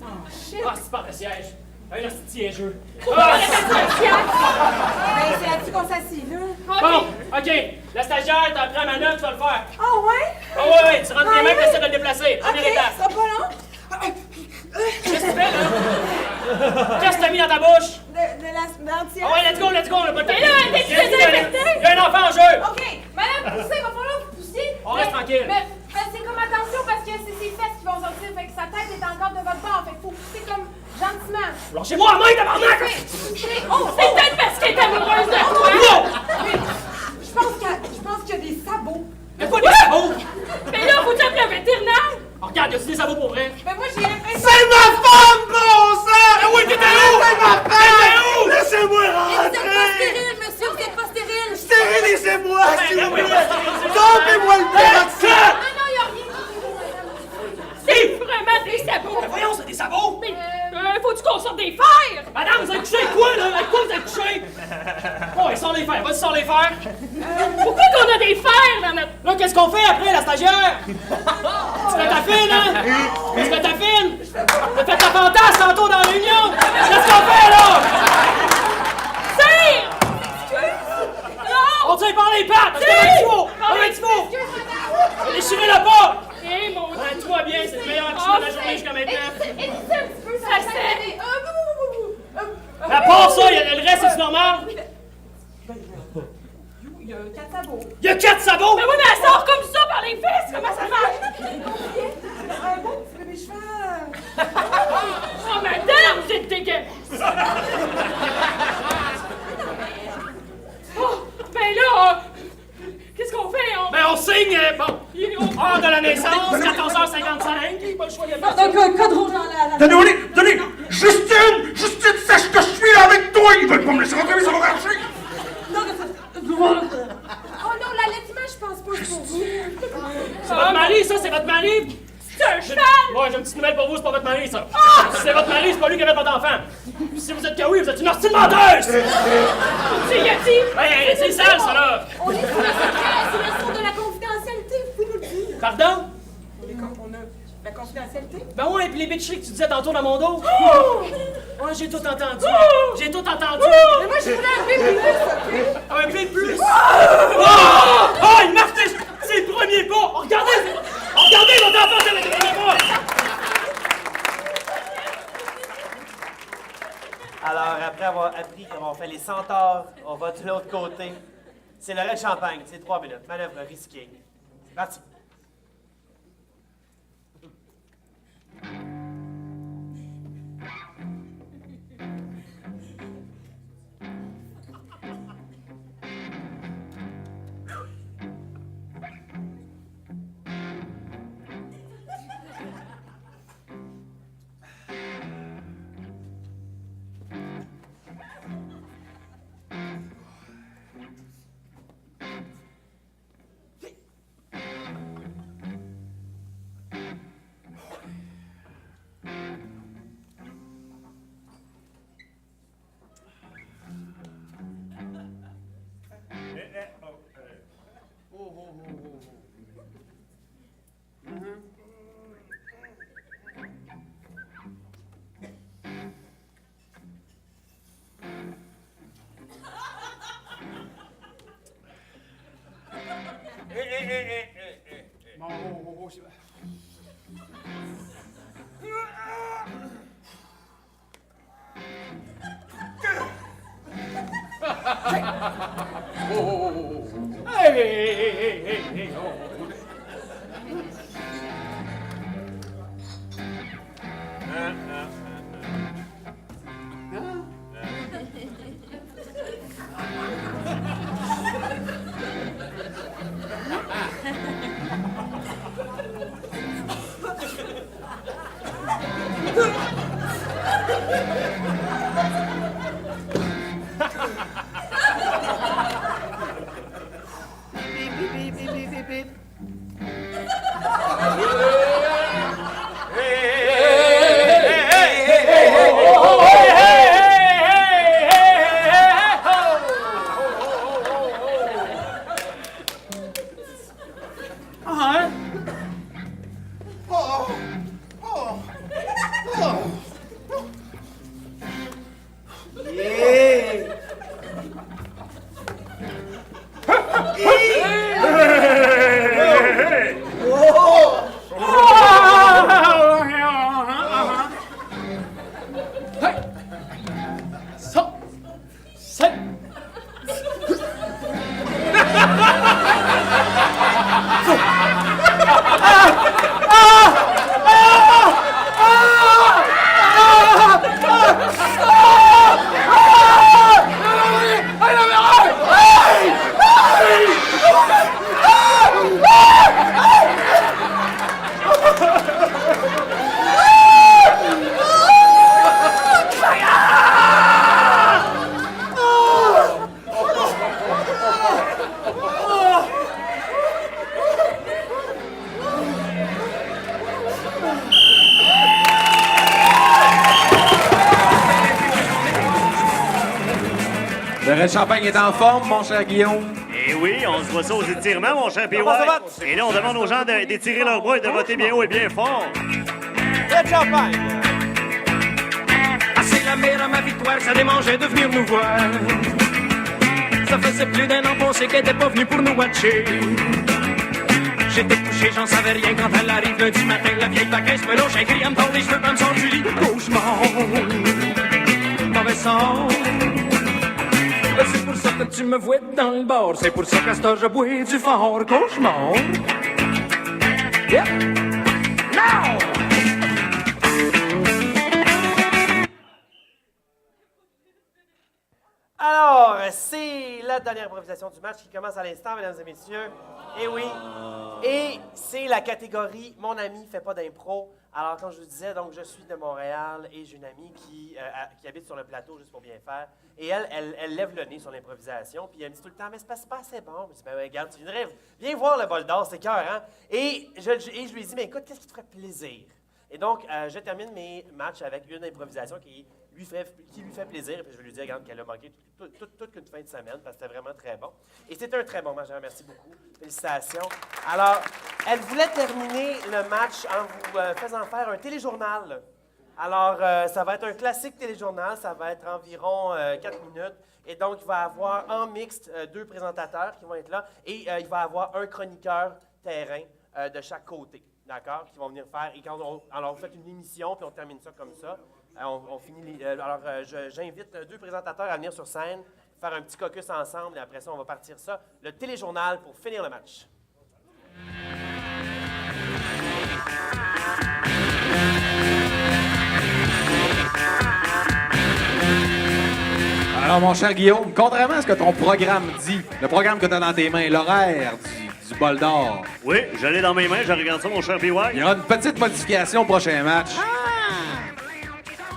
Oh, shit! Ah, c'est pas le siège. Un hostie siégeux. Ah, c'est là-dessus qu'on s'assied, là. Bon, OK. La stagiaire, t'as pris la manœuvre, tu vas le faire. Ah, ouais? Ah, ouais, tu rentres les mains, tu essaies de le déplacer. Première étape. Ça sera pas long. Qu'est-ce que tu fais, là? Qu'est-ce que t'as mis dans ta bouche? De la dentière. Ah, ouais, let's go, on a pas de temps. Mais là, t'es désinfecté! Il y a un enfant en jeu. OK, madame, poussez, il va falloir que vous poussiez. On reste tranquille. Mais c'est comme attention parce que c'est ses fesses qui vont sortir, fait que sa tête est encore de votre bord, fait qu'il faut pousser comme gentiment. Lâchez-moi la main, tabarnak! Oh, c'est peut-être parce qu'elle est amoureuse de toi! Je pense qu'il y a des sabots. Y'a quoi des sabots? Mais là, vous êtes le vétérinaire! Oh, regarde, y'a-tu des sabots pour vrai? Mais moi, j'ai l'impression... C'est ma femme, bon sang! Ah oui, t'étais où? C'est ma femme! Laissez-moi Vous êtes pas rentrer! stérile, monsieur, vous êtes pas stérile! Stérilisez-moi, s'il vous plaît! Tombez-moi Tombez-moi le péroxyde! Ah non, il y a rien! C'est vraiment des sabots! Mais voyons, c'est des sabots! Mais, faut-tu qu'on sorte des fers? Madame, vous êtes couché avec quoi, là? Avec quoi vous êtes couché? Bon, il sort les fers. Vas-y, sors les fers. Pourquoi qu'on a des fers dans notre... Là, qu'est-ce qu'on fait après, la stagiaire? Tu fais ta fine, hein? Tu fais ta fine? T'as fait ta fantasme tantôt dans la réunion? Qu'est-ce qu'on fait, là? Tire! On tire par les pattes! Parce que un petit mot! Un petit mot! Déchirez-le pas! Amuse-toi bien, c'est le meilleur action de la journée jusqu'à maintenant. Et ça un petit peu, ça fait. À part ça, le reste, c'est normal. Il y a 4 sabots. Il y a 4 sabots? Mais oui, mais elle sort comme ça par les fesses! Comment ça marche? Un beau petit bébé cheval. Oh, madame, vous êtes dégueulasse! Oh, ben là, qu'est-ce qu'on fait? On signe, bon, heure de la naissance, 14h55. Pas le choix de faire ça. Donc, un code rouge dans la... Tenez! Justine, sache que je suis là avec toi! Ils veulent pas me laisser rentrer, mais ça va marcher! Oh non, l'allaitement, je pense pas que c'est pour vous. C'est votre mari, ça, c'est votre mari! C'est un cheval! Ouais, j'ai une petite nouvelle pour vous, c'est pas votre mari, ça. Si c'est votre mari, c'est pas lui qui avait votre enfant. Puis si vous êtes Kawi, vous êtes une hostile menteuse! C'est Yati! Ouais, c'est sale, ça, là! On est sur le secret, c'est le son de la confidentialité, vous pouvez nous le dire. Pardon? On a la confidentialité? Ben ouais, puis les bitcheries que tu disais tantôt dans mon dos. Ouais, j'ai tout entendu. J'ai tout entendu. Mais moi, je voulais un bébé plus, OK? Un bébé plus. Oh, il marche, c'est le premier pas. Regardez, votre enfant, c'est le premier pas. Alors, après avoir appris comment on fait les centaures, on va de l'autre côté. C'est le raid de champagne, c'est 3 minutes. Manœuvre risquée. C'est parti. Hey, oh. Le Red Champagne est en forme, mon cher Guillaume. Eh oui, on se voit ça aux étirements, mon cher PY. Et là, on demande aux gens d'étirer leurs bras et de voter bien haut et bien fort. Red Champagne! Ah, c'est la mère à ma victoire, ça démangeait de venir nous voir. Ça faisait plus d'un an qu'on sait qu'elle était pas venue pour nous watcher. J'étais couché, j'en savais rien quand elle arrive lundi matin. La vieille vacaisse me loge, un cri, elle me tord les cheveux, comme son Julie. Cauchemar, mauvais sang. C'est pour ça que tu me vois dans le bar. C'est pour ça qu'à cette heure je bois du fort. Cauchemar. Yeah. Now! Alors, c'est la dernière improvisation du match qui commence à l'instant, mesdames et messieurs. Et oui. Et c'est la catégorie « Mon ami fait pas d'impro ». Alors, comme je vous disais, donc je suis de Montréal et j'ai une amie qui habite sur le plateau juste pour bien faire. Et elle lève le nez sur l'improvisation. Puis elle me dit tout le temps « Mais c'est pas assez bon. » Je dis « Ben regarde, tu viens voir le bol d'or, c'est cœur, hein? » Et je lui dis « Mais écoute, qu'est-ce qui te ferait plaisir? » Et donc, je termine mes matchs avec une improvisation qui lui fait plaisir. Et puis je vais lui dire, regarde, qu'elle a manqué toute une fin de semaine parce que c'était vraiment très bon. Et c'était un très bon match. Merci beaucoup. Félicitations. Alors, elle voulait terminer le match en vous faisant faire un téléjournal. Alors, ça va être un classique téléjournal. Ça va être environ 4 minutes. Et donc, il va y avoir en mixte 2 présentateurs qui vont être là. Et il va y avoir un chroniqueur terrain de chaque côté. D'accord? Qui vont venir faire. Et quand alors, vous faites une émission, puis on termine ça comme ça. On finit j'invite 2 présentateurs à venir sur scène, faire un petit caucus ensemble, et après ça, on va partir ça. Le téléjournal pour finir le match. Alors, mon cher Guillaume, contrairement à ce que ton programme dit, le programme que tu as dans tes mains, l'horaire du bol d'or. Oui, je l'ai dans mes mains, je regarde ça, mon cher PY. Il y aura une petite modification au prochain match.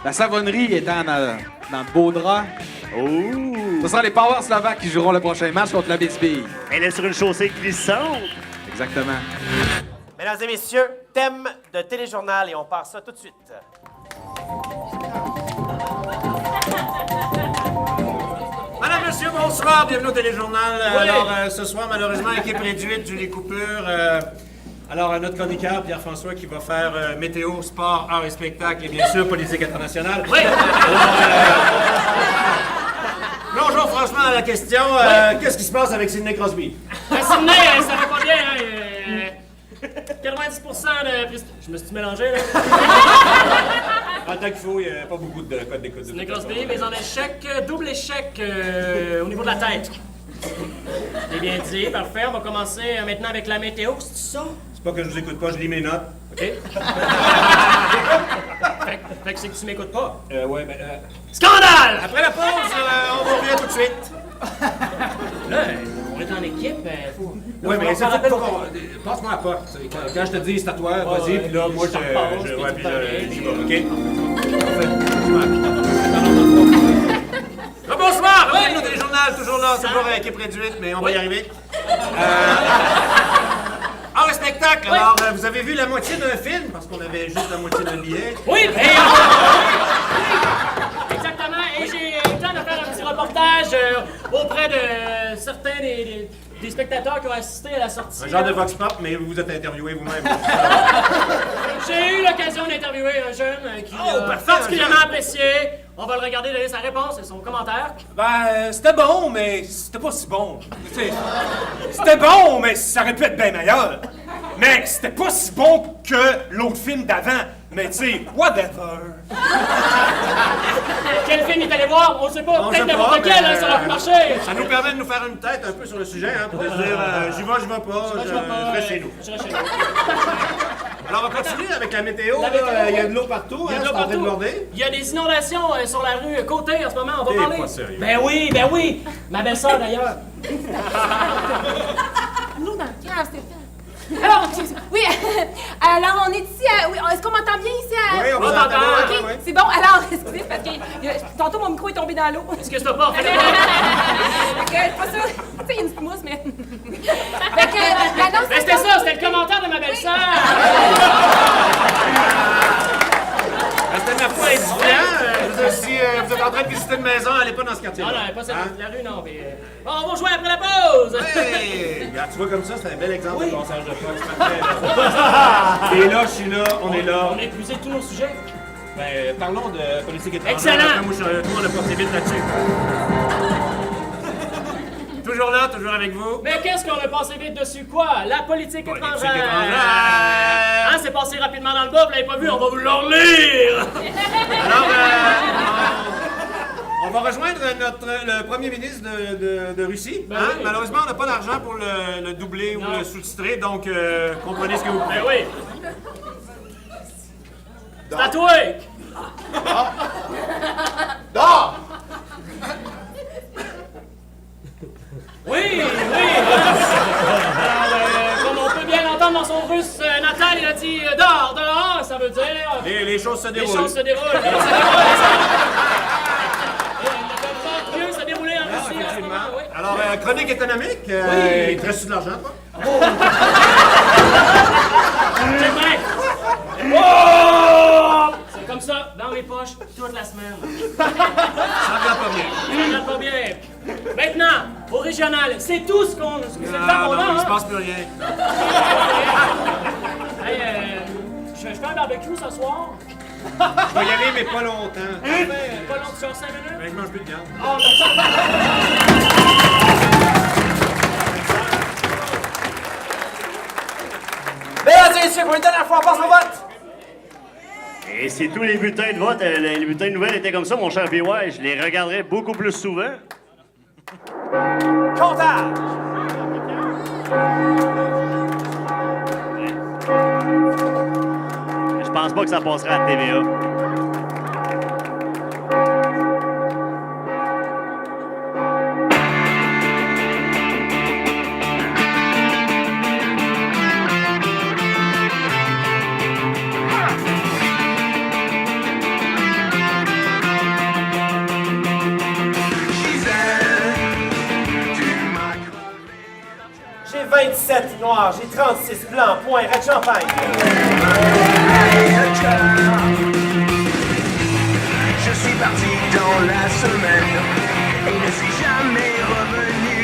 La savonnerie étant dans le beau drap. Oh! Ce sera les Power Slovaques qui joueront le prochain match contre la BSB. Elle est sur une chaussée glissante. Exactement. Mesdames et messieurs, thème de téléjournal et on part ça tout de suite. Madame, monsieur, bonsoir, bienvenue au téléjournal. Oui. Alors, ce soir, malheureusement, équipe réduite, Julie Coupure. Alors, notre chroniqueur, Pierre-François, qui va faire météo, sport, art et spectacle et bien sûr politique internationale. Oui. Plongeons franchement à la question. Qu'est-ce qui se passe avec Sidney Crosby? Sidney, ça va pas bien, hein? 90% de... Je me suis mélangé, là. En tant qu'il faut, il n'y a pas beaucoup de codes d'écoute. Sidney Crosby, mais en échec, double échec au niveau de la tête. C'est bien dit, parfait. On va commencer maintenant avec la météo, c'est ça? C'est pas que je vous écoute pas, je lis mes notes. OK. fait que c'est que tu m'écoutes pas. Ouais, ben... Scandale! Après la pause, on vous revient tout de suite. Là, on est en équipe, faut... Ouais, mais c'est faut qu'on... Passe-moi la porte. Quand je te dis c'est à toi, vas-y, puis là, moi, j'y vais, OK? Bonsoir! Oui, nous, téléjournal, toujours là, toujours à équipe réduite, mais on va y arriver. Alors, le spectacle, oui. Alors, vous avez vu la moitié d'un film, parce qu'on avait juste la moitié d'un billet. Oui, exactement, et j'ai eu le temps de faire un petit reportage auprès de certains des spectateurs qui ont assisté à la sortie. Un genre de vox pop, mais vous vous êtes interviewé vous-même. J'ai eu l'occasion d'interviewer un jeune qui a particulièrement apprécié. On va le regarder donner sa réponse et son commentaire. Ben, c'était bon, mais c'était pas si bon. C'était bon, mais ça aurait pu être bien meilleur. Mais c'était pas si bon que l'autre film d'avant. Mais tu sais, whatever. Quel film il est allé voir? On sait pas. Peut-être n'importe quel, hein, ça aurait pu marcher. Ça nous permet de nous faire une tête un peu sur le sujet, hein, pour dire j'y vais, je vais pas, je reste chez nous. Je reste chez nous. Alors, on continue avec la météo. La météo, il y a de l'eau partout, il y a de hein, l'eau c'est en train de partout. border. Il y a des inondations sur la rue Côté en ce moment, on va T'es parler. pas sérieux. Ben oui. Ma belle-sœur d'ailleurs. L'eau dans le cave, Stéphane. Alors, oui, alors on est ici à... Oui, est-ce qu'on m'entend bien ici à... Oui, on vous On entend. t'entend. OK, oui. c'est bon. Alors, excusez, parce que tantôt mon micro est tombé dans l'eau. Excuse-toi pas, fais-le. Fait que, pas sûr. Tu sais, il y a une petite mousse, mais... Fait que, la danse... Ben, c'était ça, c'était le commentaire de ma belle-sœur. C'était ma foi étudiant. Si vous êtes en train de visiter une maison, allez pas dans ce quartier. Non, pas cette la rue, non, mais... Bon, on va jouer après la pause! Hey! Regarde, tu vois comme ça, c'est un bel exemple de passage de force. Et là, je suis là, on est là. On a épuisé tous nos sujets. Ben, parlons de politique étrangère. Excellent! Moi, tout le monde a porté vite là-dessus. Toujours là, toujours avec vous. Mais qu'est-ce qu'on a passé vite dessus, quoi? La politique étrangère! étrangère. Hein, c'est passé rapidement dans le bas, vous l'avez pas vu, on va vous le relire! Alors, on va rejoindre le premier ministre de Russie. Ben Hein? oui. Malheureusement, on n'a pas d'argent pour le doubler ou le sous-titrer, donc comprenez ce que vous pouvez. Ben oui! C'est à toi! Dors! Oui, oui! Alors, comme on peut bien l'entendre dans son russe natal, il a dit dehors, dehors, ça veut dire. Les choses se déroulent. Les choses se déroulent. Le mieux se dérouler en Russie en ce moment, oui. Alors, chronique économique, Oui. il te reste de l'argent, toi? C'est vrai! Oh! C'est comme ça, dans les poches, toute la semaine. Ça regarde pas bien. Ça regarde pas bien. Maintenant, au régional, c'est tout ce qu'on c'est le temps qu'on a, non, il se hein? passe plus rien. Hey, je fais un barbecue ce soir. Je vais y aller, mais pas longtemps. Pas long, sur 5 minutes. Ben, je mange plus de viande. Oh, Mesdames et messieurs, pour une dernière fois, on passe au vote! Et si tous les bulletins de vote, les bulletins de nouvelles étaient comme ça, mon cher PY, je les regarderais beaucoup plus souvent. Comptage! Je pense pas que ça passera à la TVA. J'ai 27 noirs, j'ai 36 blancs, point, red champagne. Je suis parti dans la semaine et ne suis jamais revenu.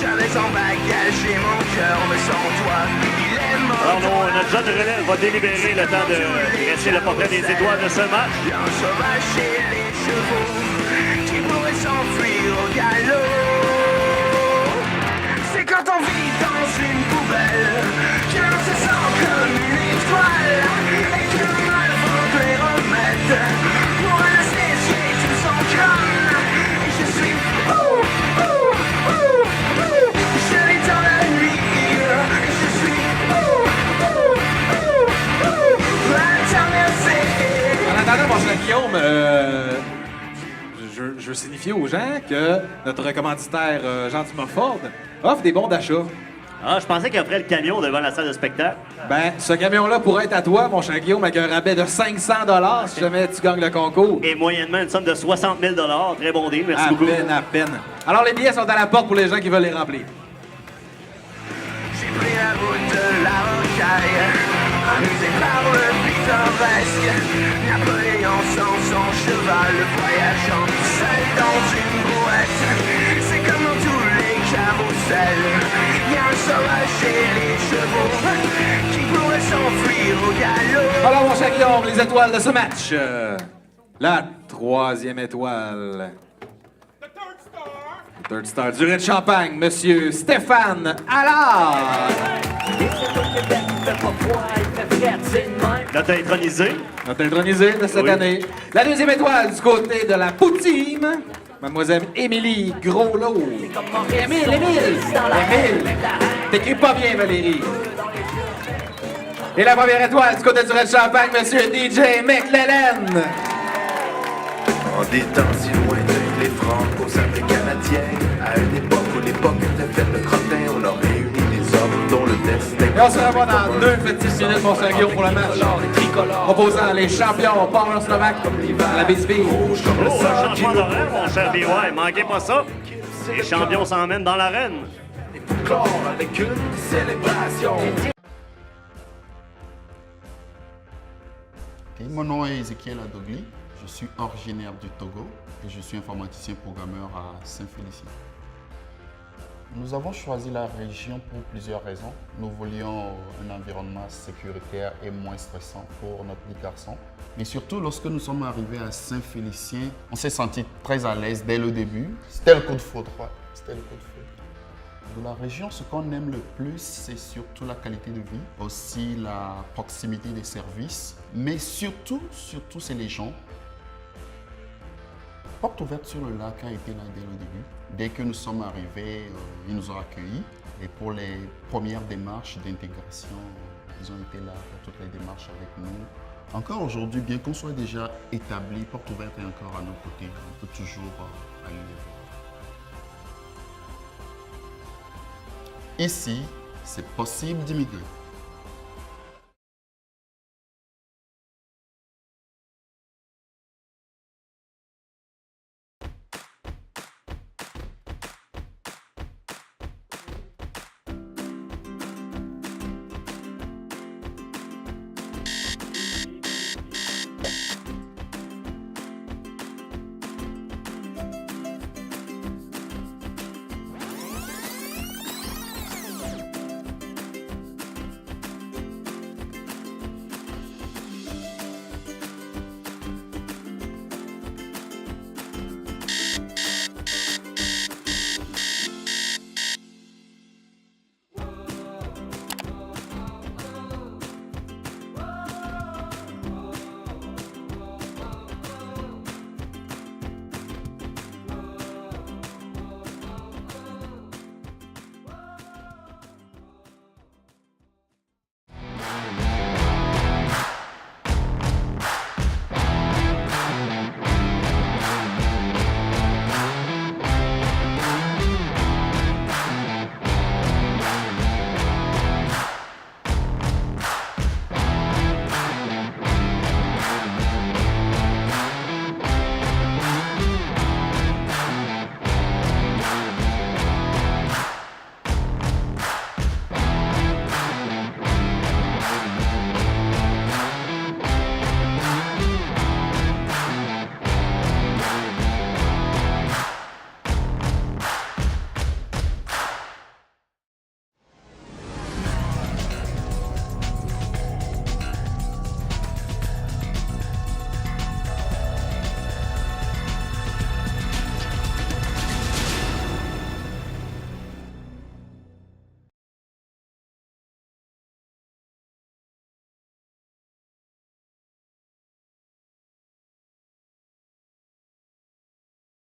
J'avais en bagage et mon cœur, mais sans toi, il est mort. Alors, notre jeune relève va délibérer le temps de dresser le portrait des étoiles de ce match. Un sauvage chez les chevaux qui pourrait s'enfuir au galop. C'est quand on vit dans une poubelle que l'on se sent comme une étoile et que le mal faut les remettre pour anesthésier tout son crâne. Et je suis je lis dans la nuit et je suis En attendant, mon cher Guillaume, je veux signifier aux gens que notre commanditaire Jean Dumas Ford offre des bons d'achat. Ah, je pensais qu'il offrait le camion devant la salle de spectacle. Ben, ce camion-là pourrait être à toi, mon cher Guillaume, avec un rabais de 500 $ si jamais tu gagnes le concours. Et moyennement une somme de 60 000 $. Très bon deal, merci beaucoup. À peine. Alors, les billets sont à la porte pour les gens qui veulent les remplir. J'ai pris la route de la rocaille, amusé par le pittoresque. Napoléon sans son cheval, voyageant seul dans une brouette. C'est comme dans tous les carousels, y a un sauvage chez les chevaux qui pourrait s'enfuir au galop. Alors, mon cher Guillaume, les étoiles de ce match. La troisième étoile. Third Star du Red Champagne, Monsieur Stéphane Allard. Notre intronisé. Notre intronisé de cette année. La deuxième étoile du côté de la poutine, Mademoiselle Émilie Groslot. Émile. T'écris pas bien, Valérie. Et la première étoile du côté du Red Champagne, Monsieur DJ McLellan. En des temps si lointains, les franco-sables canadiens, à une époque où l'époque était faite de crottin, on leur réunit des hommes dont le destin. Et on se revoit dans 2 petites minutes, mon cher Guillaume, pour le match. Opposant les champions Power Slovaque à la Bisbee. Oh, un changement d'horaire, mon cher BY. Manquez pas ça. Les champions s'emmènent dans l'arène. Avec une célébration. Mon nom est Ezekiel Adogli, je suis originaire du Togo et je suis informaticien programmeur à Saint-Félicien. Nous avons choisi la région pour plusieurs raisons. Nous voulions un environnement sécuritaire et moins stressant pour notre petit garçon. Mais surtout, lorsque nous sommes arrivés à Saint-Félicien, on s'est senti très à l'aise dès le début. C'était le coup de foudre. C'était le coup de feu. De la région, ce qu'on aime le plus, c'est surtout la qualité de vie, aussi la proximité des services, mais surtout, c'est les gens. Porte ouverte sur le lac a été là dès le début. Dès que nous sommes arrivés, ils nous ont accueillis. Et pour les premières démarches d'intégration, ils ont été là pour toutes les démarches avec nous. Encore aujourd'hui, bien qu'on soit déjà établi, Porte ouverte est encore à nos côtés. On peut toujours aller les voir. Ici, c'est possible d'immigrer.